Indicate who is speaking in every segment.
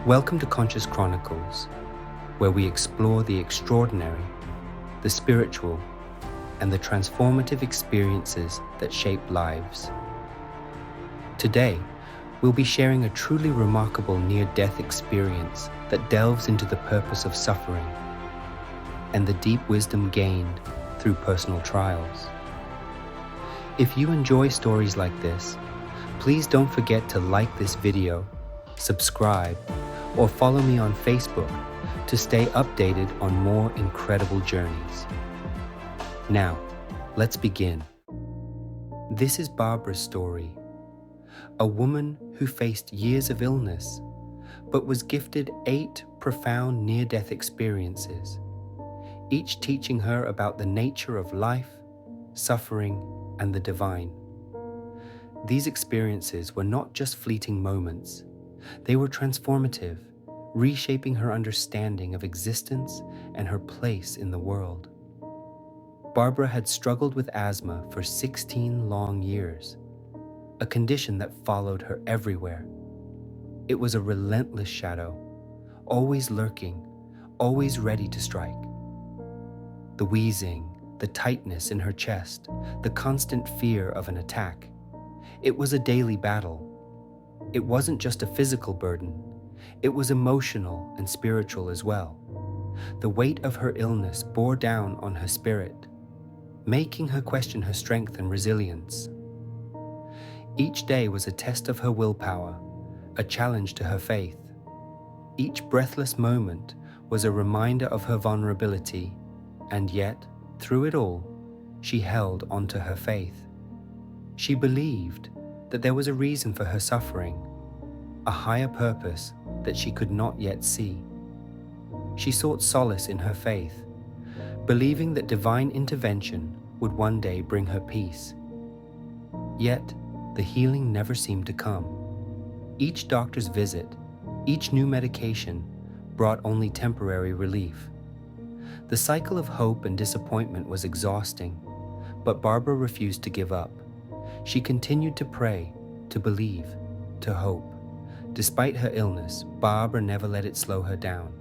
Speaker 1: Welcome to Conscious Chronicles, where we explore the extraordinary, the spiritual, and the transformative experiences that shape lives. Today, we'll be sharing a truly remarkable near-death experience that delves into the purpose of suffering and the deep wisdom gained through personal trials. If you enjoy stories like this, please don't forget to like this video, subscribe, or follow me on Facebook to stay updated on more incredible journeys. Now, let's begin. This is Barbara's story, a woman who faced years of illness, but was gifted 8 profound near-death experiences, each teaching her about the nature of life, suffering, and the divine. These experiences were not just fleeting moments. They were transformative, reshaping her understanding of existence and her place in the world. Barbara had struggled with asthma for 16 long years, a condition that followed her everywhere. It was a relentless shadow, always lurking, always ready to strike. The wheezing, the tightness in her chest, the constant fear of an attack. It was a daily battle. It wasn't just a physical burden, it was emotional and spiritual as well. The weight of her illness bore down on her spirit, making her question her strength and resilience. Each day was a test of her willpower, a challenge to her faith. Each breathless moment was a reminder of her vulnerability, and yet, through it all, she held onto her faith. She believed that there was a reason for her suffering, a higher purpose that she could not yet see. She sought solace in her faith, believing that divine intervention would one day bring her peace. Yet, the healing never seemed to come. Each doctor's visit, each new medication brought only temporary relief. The cycle of hope and disappointment was exhausting, but Barbara refused to give up. She continued to pray, to believe, to hope. Despite her illness, Barbara never let it slow her down.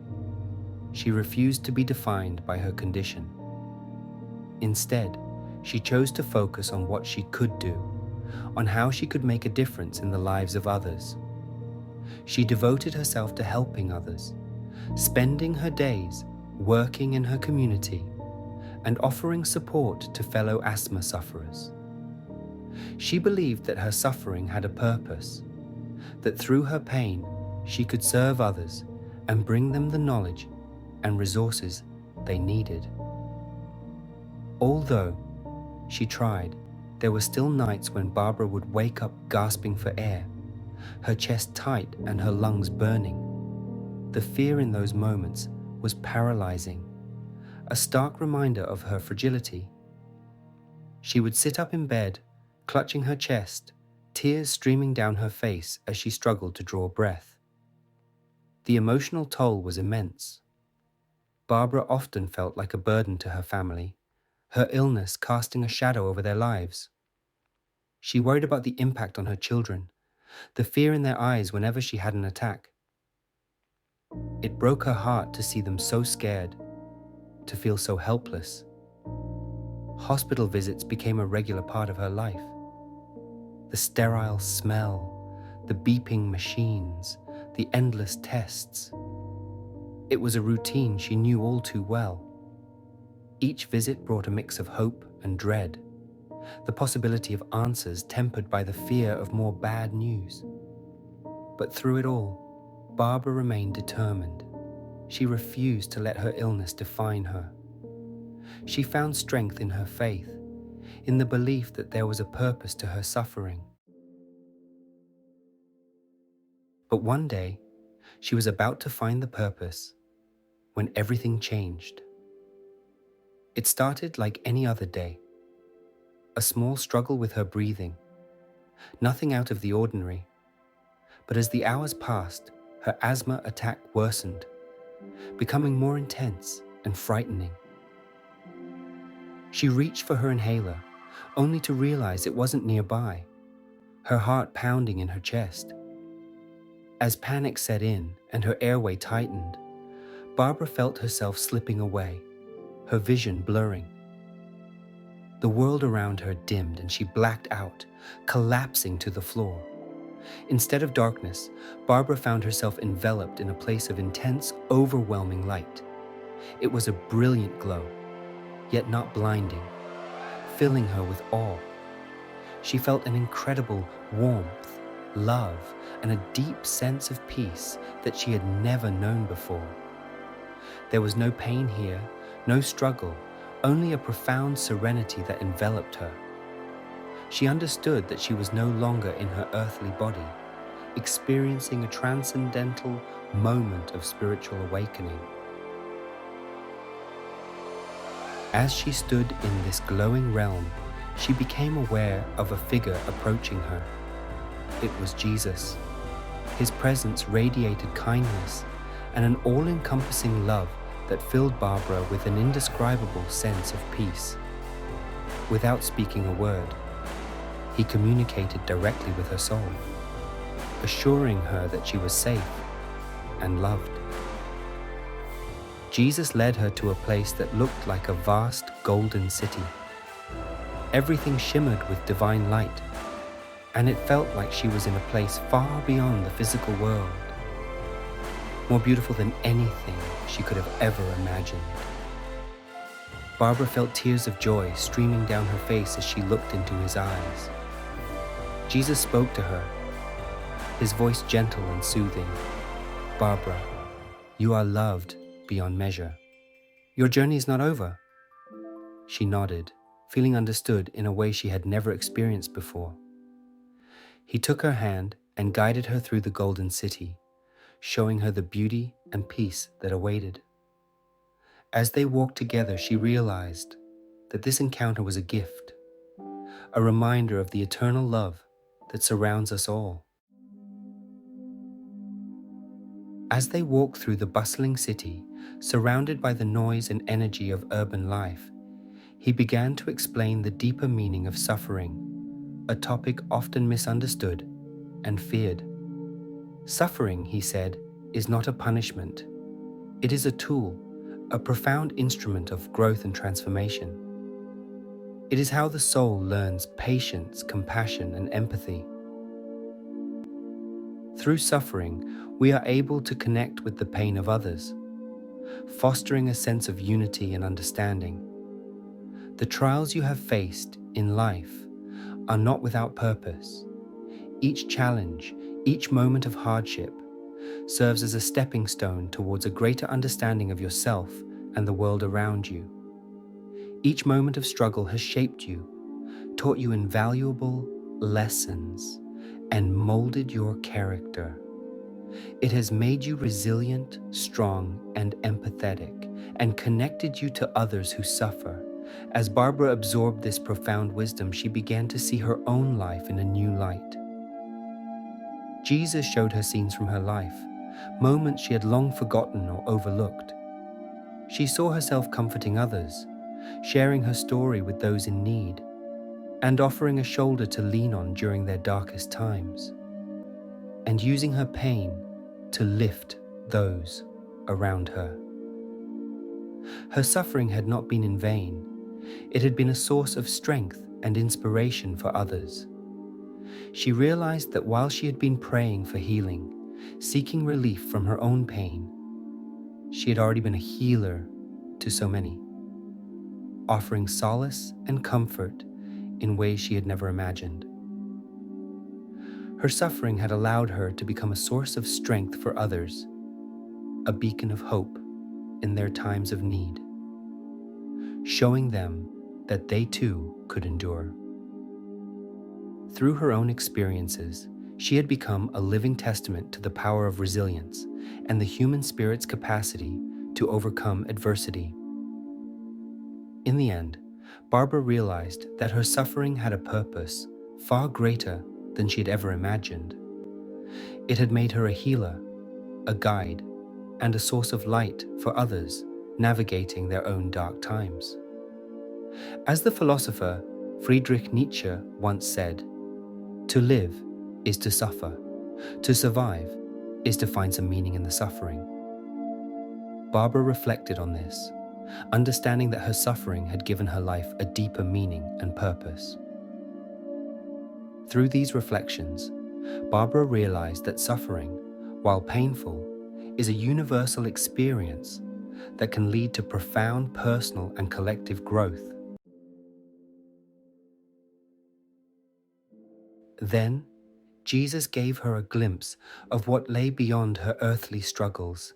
Speaker 1: She refused to be defined by her condition. Instead, she chose to focus on what she could do, on how she could make a difference in the lives of others. She devoted herself to helping others, spending her days working in her community and offering support to fellow asthma sufferers. She believed that her suffering had a purpose, that through her pain she could serve others and bring them the knowledge and resources they needed. Although she tried, there were still nights when Barbara would wake up gasping for air, her chest tight and her lungs burning. The fear in those moments was paralyzing, a stark reminder of her fragility. She would sit up in bed, clutching her chest, tears streaming down her face as she struggled to draw breath. The emotional toll was immense. Barbara often felt like a burden to her family, her illness casting a shadow over their lives. She worried about the impact on her children, the fear in their eyes whenever she had an attack. It broke her heart to see them so scared, to feel so helpless. Hospital visits became a regular part of her life. The sterile smell, the beeping machines, the endless tests. It was a routine she knew all too well. Each visit brought a mix of hope and dread, the possibility of answers tempered by the fear of more bad news. But through it all, Barbara remained determined. She refused to let her illness define her. She found strength in her faith, in the belief that there was a purpose to her suffering. But one day, she was about to find the purpose when everything changed. It started like any other day. A small struggle with her breathing, nothing out of the ordinary. But as the hours passed, her asthma attack worsened, becoming more intense and frightening. She reached for her inhaler, only to realize it wasn't nearby, her heart pounding in her chest. As panic set in and her airway tightened, Barbara felt herself slipping away, her vision blurring. The world around her dimmed and she blacked out, collapsing to the floor. Instead of darkness, Barbara found herself enveloped in a place of intense, overwhelming light. It was a brilliant glow, yet not blinding, filling her with awe. She felt an incredible warmth, love, and a deep sense of peace that she had never known before. There was no pain here, no struggle, only a profound serenity that enveloped her. She understood that she was no longer in her earthly body, experiencing a transcendental moment of spiritual awakening. As she stood in this glowing realm, she became aware of a figure approaching her. It was Jesus. His presence radiated kindness and an all-encompassing love that filled Barbara with an indescribable sense of peace. Without speaking a word, he communicated directly with her soul, assuring her that she was safe and loved. Jesus led her to a place that looked like a vast golden city. Everything shimmered with divine light, and it felt like she was in a place far beyond the physical world, more beautiful than anything she could have ever imagined. Barbara felt tears of joy streaming down her face as she looked into his eyes. Jesus spoke to her, his voice gentle and soothing. "Barbara, you are loved beyond measure. Your journey is not over." She nodded, feeling understood in a way she had never experienced before. He took her hand and guided her through the golden city, showing her the beauty and peace that awaited. As they walked together, she realized that this encounter was a gift, a reminder of the eternal love that surrounds us all. As they walked through the bustling city, surrounded by the noise and energy of urban life, he began to explain the deeper meaning of suffering, a topic often misunderstood and feared. Suffering, he said, is not a punishment. It is a tool, a profound instrument of growth and transformation. It is how the soul learns patience, compassion, and empathy. Through suffering, we are able to connect with the pain of others, fostering a sense of unity and understanding. The trials you have faced in life are not without purpose. Each challenge, each moment of hardship, serves as a stepping stone towards a greater understanding of yourself and the world around you. Each moment of struggle has shaped you, taught you invaluable lessons, and molded your character. It has made you resilient, strong, and empathetic, and connected you to others who suffer. As Barbara absorbed this profound wisdom, she began to see her own life in a new light. Jesus showed her scenes from her life, moments she had long forgotten or overlooked. She saw herself comforting others, sharing her story with those in need, and offering a shoulder to lean on during their darkest times, and using her pain to lift those around her. Her suffering had not been in vain. It had been a source of strength and inspiration for others. She realized that while she had been praying for healing, seeking relief from her own pain, she had already been a healer to so many, offering solace and comfort in ways she had never imagined. Her suffering had allowed her to become a source of strength for others, a beacon of hope in their times of need, showing them that they too could endure. Through her own experiences, she had become a living testament to the power of resilience and the human spirit's capacity to overcome adversity. In the end, Barbara realized that her suffering had a purpose far greater than she had ever imagined. It had made her a healer, a guide, and a source of light for others navigating their own dark times. As the philosopher Friedrich Nietzsche once said, "To live is to suffer. To survive is to find some meaning in the suffering. Barbara reflected on this, understanding that her suffering had given her life a deeper meaning and purpose. Through these reflections, Barbara realized that suffering, while painful, is a universal experience that can lead to profound personal and collective growth. Then, Jesus gave her a glimpse of what lay beyond her earthly struggles.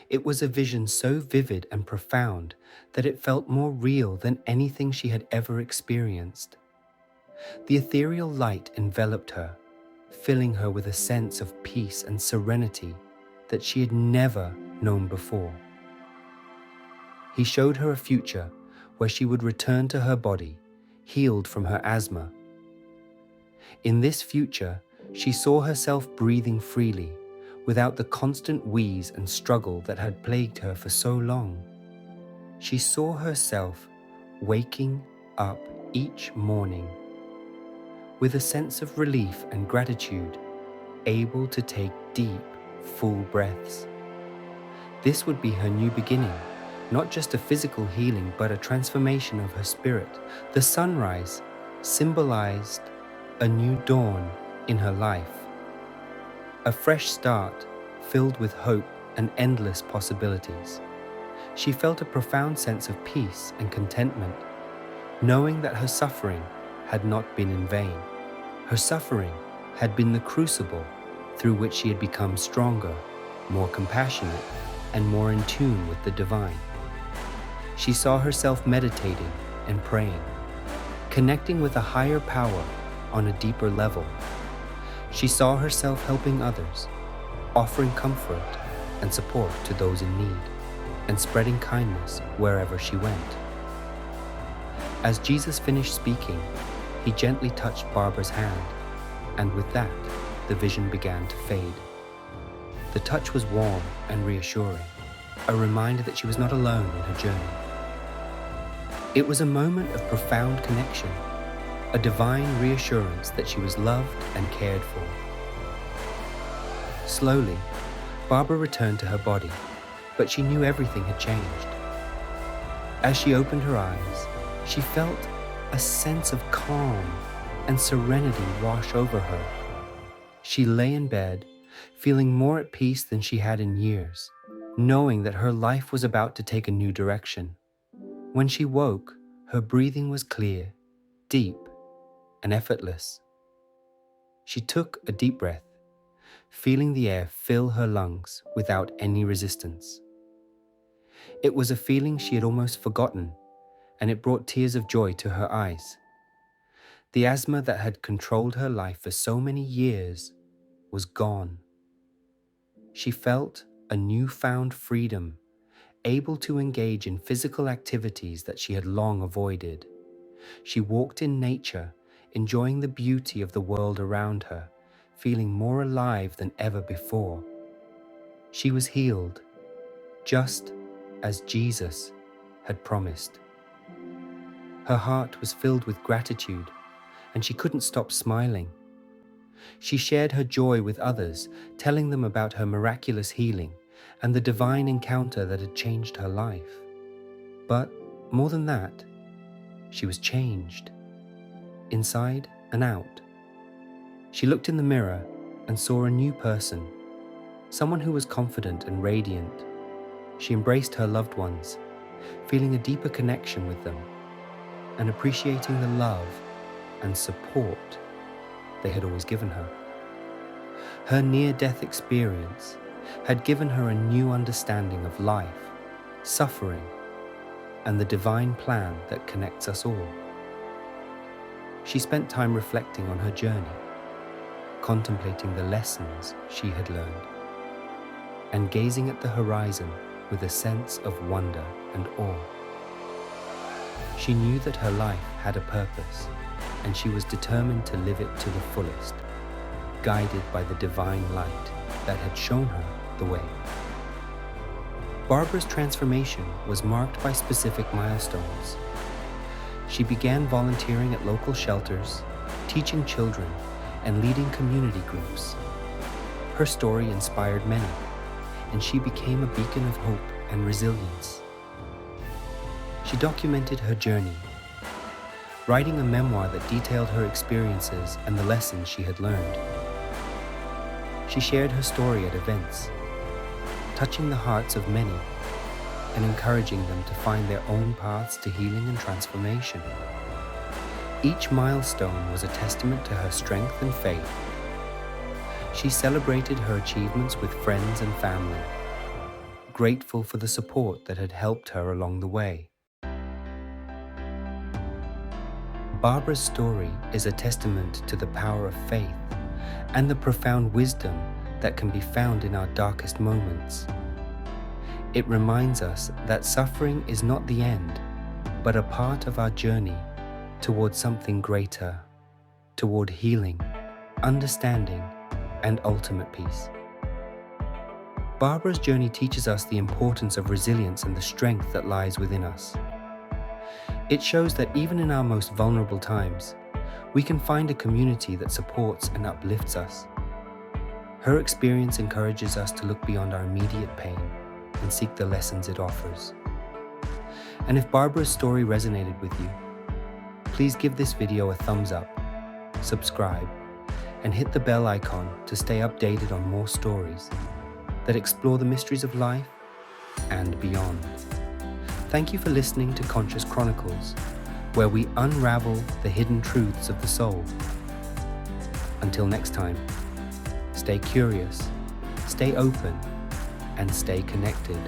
Speaker 1: It was a vision so vivid and profound that it felt more real than anything she had ever experienced. The ethereal light enveloped her, filling her with a sense of peace and serenity that she had never known before. He showed her a future where she would return to her body, healed from her asthma. In this future, she saw herself breathing freely, without the constant wheeze and struggle that had plagued her for so long. She saw herself waking up each morning with a sense of relief and gratitude, able to take deep, full breaths. This would be her new beginning, not just a physical healing, but a transformation of her spirit. The sunrise symbolized a new dawn in her life, a fresh start filled with hope and endless possibilities. She felt a profound sense of peace and contentment, knowing that her suffering had not been in vain. Her suffering had been the crucible through which she had become stronger, more compassionate, and more in tune with the divine. She saw herself meditating and praying, connecting with a higher power on a deeper level. She saw herself helping others, offering comfort and support to those in need, and spreading kindness wherever she went. As Jesus finished speaking, he gently touched Barbara's hand, and with that, the vision began to fade. The touch was warm and reassuring, a reminder that she was not alone in her journey. It was a moment of profound connection, a divine reassurance that she was loved and cared for. Slowly, Barbara returned to her body, but she knew everything had changed. As she opened her eyes, she felt a sense of calm and serenity wash over her. She lay in bed, feeling more at peace than she had in years, knowing that her life was about to take a new direction. When she woke, her breathing was clear, deep, and effortless. She took a deep breath, feeling the air fill her lungs without any resistance. It was a feeling she had almost forgotten, and it brought tears of joy to her eyes. The asthma that had controlled her life for so many years was gone. She felt a newfound freedom, able to engage in physical activities that she had long avoided. She walked in nature, enjoying the beauty of the world around her, feeling more alive than ever before. She was healed, just as Jesus had promised. Her heart was filled with gratitude, and she couldn't stop smiling. She shared her joy with others, telling them about her miraculous healing and the divine encounter that had changed her life. But more than that, she was changed, inside and out. She looked in the mirror and saw a new person, someone who was confident and radiant. She embraced her loved ones, feeling a deeper connection with them and appreciating the love and support they had always given her. Her near-death experience had given her a new understanding of life, suffering, and the divine plan that connects us all. She spent time reflecting on her journey, contemplating the lessons she had learned, and gazing at the horizon with a sense of wonder and awe. She knew that her life had a purpose, and she was determined to live it to the fullest, guided by the divine light that had shown her the way. Barbara's transformation was marked by specific milestones. She began volunteering at local shelters, teaching children, and leading community groups. Her story inspired many, and she became a beacon of hope and resilience. She documented her journey, writing a memoir that detailed her experiences and the lessons she had learned. She shared her story at events, touching the hearts of many and encouraging them to find their own paths to healing and transformation. Each milestone was a testament to her strength and faith. She celebrated her achievements with friends and family, grateful for the support that had helped her along the way. Barbara's story is a testament to the power of faith and the profound wisdom that can be found in our darkest moments. It reminds us that suffering is not the end, but a part of our journey toward something greater, toward healing, understanding, and ultimate peace. Barbara's journey teaches us the importance of resilience and the strength that lies within us. It shows that even in our most vulnerable times, we can find a community that supports and uplifts us. Her experience encourages us to look beyond our immediate pain and seek the lessons it offers. And if Barbara's story resonated with you, please give this video a thumbs up, subscribe, and hit the bell icon to stay updated on more stories that explore the mysteries of life and beyond. Thank you for listening to Conscious Chronicles, where we unravel the hidden truths of the soul. Until next time, stay curious, stay open, and stay connected.